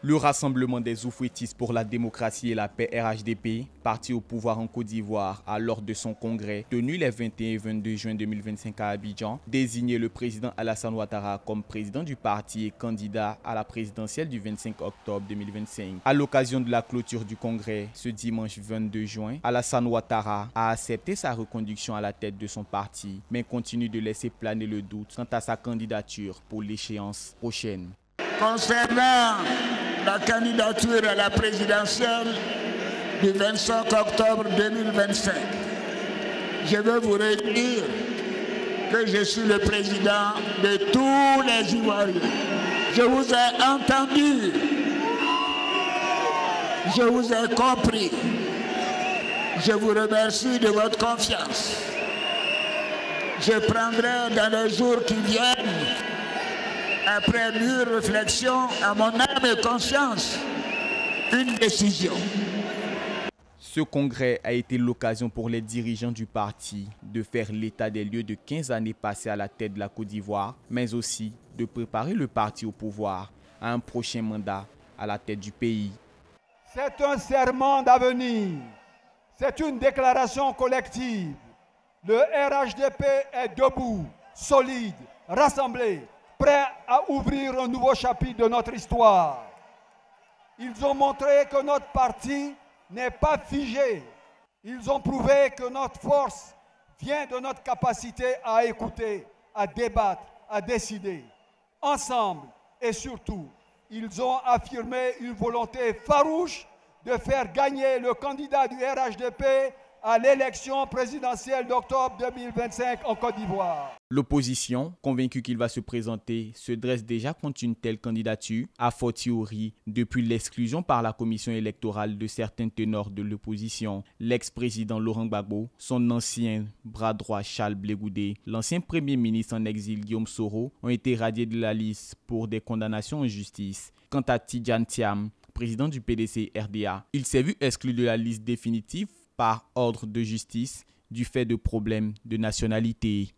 Le Rassemblement des oufouettistes pour la démocratie et la paix RHDP, parti au pouvoir en Côte d'Ivoire à lors de son congrès tenu les 21 et 22 juin 2025 à Abidjan, désigné le président Alassane Ouattara comme président du parti et candidat à la présidentielle du 25 octobre 2025. À l'occasion de la clôture du congrès ce dimanche 22 juin, Alassane Ouattara a accepté sa reconduction à la tête de son parti, mais continue de laisser planer le doute quant à sa candidature pour l'échéance prochaine. Concernant la candidature à la présidentielle du 25 octobre 2025, je veux vous redire que je suis le président de tous les Ivoiriens. Je vous ai entendu, je vous ai compris. Je vous remercie de votre confiance. Je prendrai dans les jours qui viennent, après mûre réflexion à mon âme et conscience, une décision. Ce congrès a été l'occasion pour les dirigeants du parti de faire l'état des lieux de 15 années passées à la tête de la Côte d'Ivoire, mais aussi de préparer le parti au pouvoir à un prochain mandat à la tête du pays. C'est un serment d'avenir, c'est une déclaration collective. Le RHDP est debout, solide, rassemblé, prêt à ouvrir un nouveau chapitre de notre histoire. Ils ont montré que notre parti n'est pas figé. Ils ont prouvé que notre force vient de notre capacité à écouter, à débattre, à décider. Ensemble et surtout, ils ont affirmé une volonté farouche de faire gagner le candidat du RHDP à l'élection présidentielle d'octobre 2025 en Côte d'Ivoire. L'opposition, convaincue qu'il va se présenter, se dresse déjà contre une telle candidature, a fortiori depuis l'exclusion par la commission électorale de certains ténors de l'opposition. L'ex-président Laurent Gbagbo, son ancien bras droit Charles Blé Goudé, l'ancien premier ministre en exil Guillaume Soro ont été radiés de la liste pour des condamnations en justice. Quant à Tidjane Thiam, président du PDC RDA, il s'est vu exclu de la liste définitive par ordre de justice du fait de problèmes de nationalité.